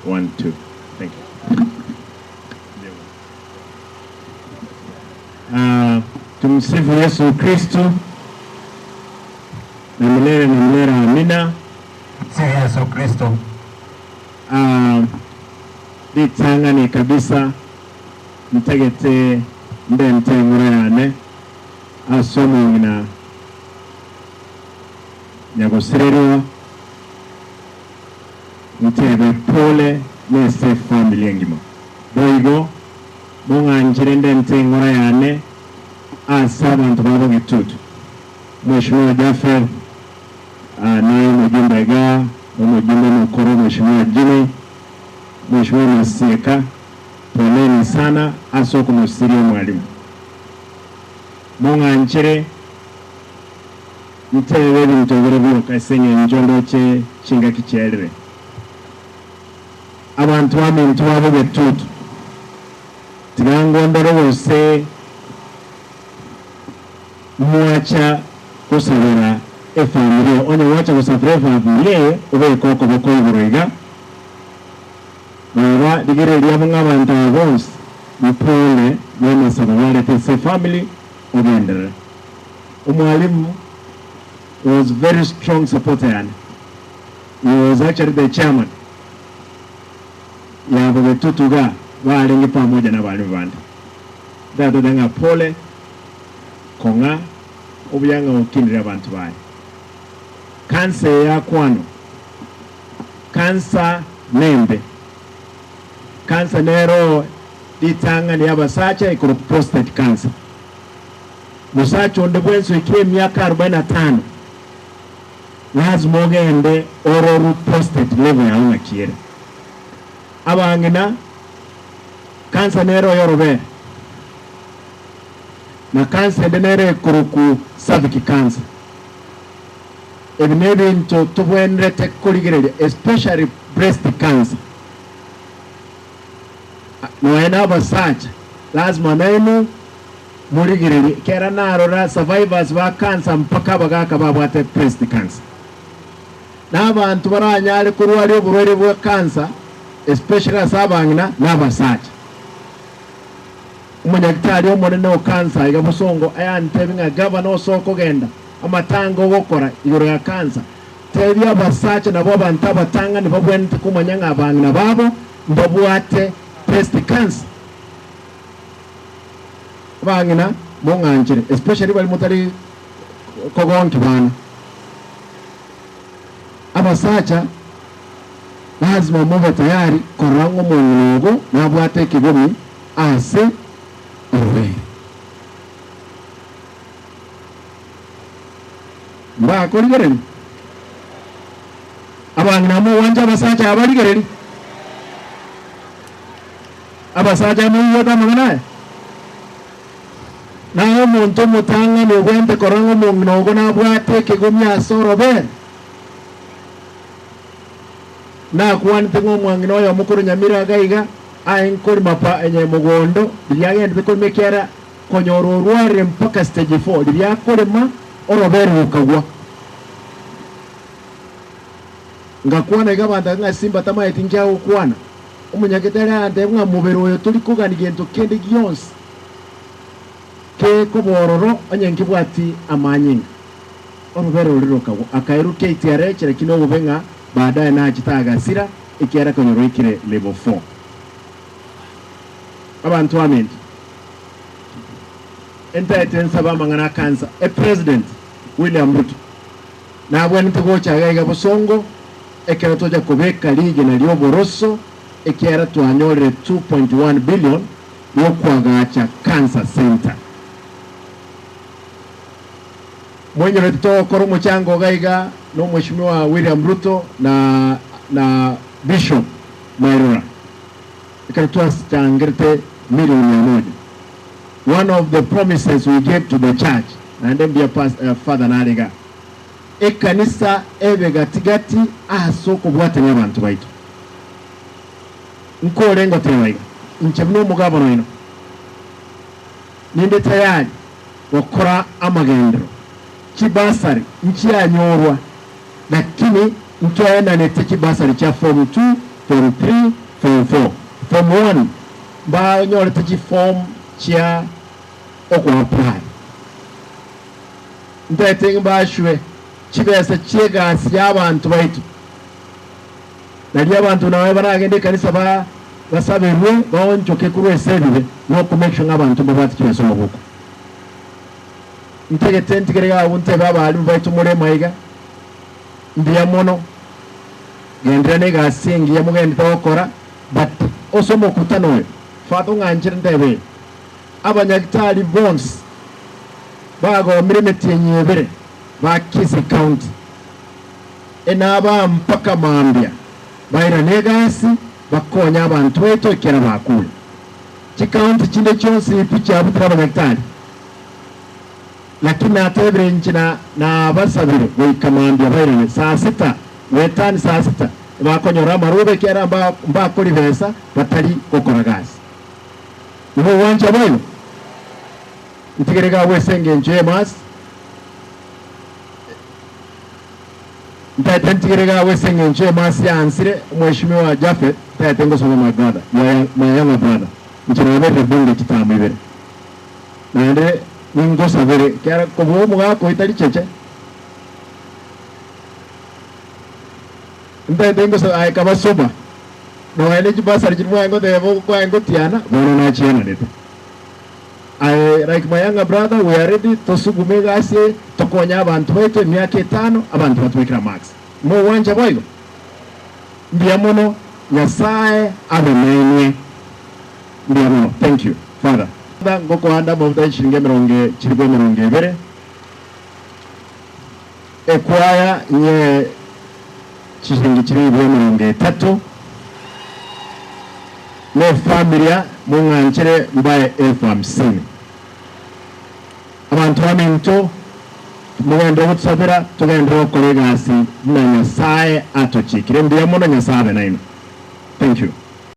1, 2. Thank you. Tumsifu Yesu Kristo. Na milele amina. Si Yesu Kristo. Ditangani kabisa mtegete ndente ngurayane asomo ngina nyagosererwa mtebe pole nese family ngimo boigo munganjire ndente ngurayane asa abantu babo gitutu Mheshimiwa Jaffer naye mjumbe ga mjumbe mkuru Mheshimiwa Jimmy Mheshimiwa Masieka, poleni sana aso kumusiria mwalimu. Munganchere mtewe mtogere bwo kasenye njondo che chinga kicherere. Abantu bamintu babo betutu. Tigangondoro bose muacha kusabira efamilia onye wacha kusabira efamilia ube koko boko iburiga. Mwa digere liya abantu bose mupole mwema sabawale tese family obendere. Umwalimu was very strong supporter. He was actually the chairman. Ya bwe tutuga balingi pamoja na bali bandi. Dado danga pole konga obuyanga okindira abantu bayi. Kansa ya kwano. Kansa nembe. Kansa nero ditanga ni abasacha ikoro prostate cancer. Musacha ondebwenso ikiwe miaka 45. Lazima ogende ororu prostate level ya unga kiere. Abangina kansa nero yorobe. Na kansa nero kuruku cervical cancer. Ebinebi into tubwenre tekoligere, especially breast cancer. Noena basacha lazima nainu muligiriri kera narora survivors ba cancer mpaka bagaka babwate breast cancer. N'abantu baranyale kurwali oburwere bwa cancer especially asabangina n'abasacha. Umunyagitari omunene o cancer igabusongo ayantebinga governor soko genda amatango gokora igoro ya cancer. Tebi abasacha nabo abantu abatanga nibo bwente kumanyanga abangina babo mbabwate breast cancer. Bangina munganjire especially bali mutari kogonki bana. Abasacha lazima mube tayari korango mungugo nabwate kigomi ase urwe. Mba koligereni. Abangina mu wanja abasacha abaligereni. Abasacha mu yoda mangana. Na omuntu mutanga ni wente korango mungugo nabwate kigomi ase urwe. Na kuwani tengo mwangina oyo mukuru nyamira gaiga ainkori mapa enye mugondo lyagende biko mekera konyoro rware mpaka stage 4 lyakorema orobere ukagwa ngakwana igabanda nga simba tama etinja ukwana umunyaketera ande mwa mubero oyo tuli kugani gento kende gionse ke kobororo onye ngibwati amanyinga orobere ulirokago akairu KTR kire kino bubenga baadaye na chitaga sira ikiara konyoro ikire level 4. Abantu amenti entaitensa bamangana cancer a president William Ruto na bwani tugocha gaiga busongo ekero toja kubeka ligi na lyoboroso ekiara tuanyore 2.1 billion yokwagacha cancer center. Mwenye reto koro mchango gaiga no Mheshimiwa William Ruto na Bishop Mairora ikatoa stangerte milioni 100. One of the promises we gave to the church and then be a father naliga ekanisa ebe gatigati asoko bwate n'abantu baitu nkorengo tewaiga nchebno mugabano ino ninde tayari wakora amagendero kibasari nchi yanyorwa lakini mkiaenda nete kibasari cha form 2 form 3 form 4 form 1 ba nyore tiji form chia oko apply ndete ba shwe kibese chiega y'abantu baitu nali abantu nawe baragende kanisa basaberwe bonjoke kurwe sebire no kumekisho nk'abantu babati kibeso mubuko ntegete ntigerega unte baba baitu mure maiga ndiya mono gendrene gasingi ya mugende tokora but also mokutano fatu nganjira ndebe abanyagitari bonds bago miremeti yenyebere ba Kisi County enaba mpaka mambya baira negasi bakonya abantu beto kera bakule chikaunti chinde cyose picha abutara abanyagitari lakini atebere nchina na basabire wikamambya baira saa 6 wetani saa 6 bakonyora marube kera mba kuri besa batari kokora gasi ubu wanje bayo ntigerega wesenge njemas ntigerega wesenge njemas yansire mheshimiwa Jafet tatengo soma my brother my younger brother nchina bete bunge kitamu ibere nande ningo sabere kera kobo muga ko itali cheche ntengo so ay kabasoba no ene jibasar jirwa ngo debo ko ngo tiana bono na chiana dete I like my younger brother, we are ready to sugumega ase tokonya abantu baitu myaka 5 abantu batumikira max mo wanja boyo ndiamono nyasaye abemenye ndiamono. Thank you father ngoko anda mobta shiringe mironge chirigwe mironge ibere ekwaya nye chiringi chirigwe mironge 3 ne familia munganchere mbaye F50 abantu baminto mugendo gutsabira tugendo kolega asi na nyasaye atochikire ndiamono nyasaye naino. Thank you.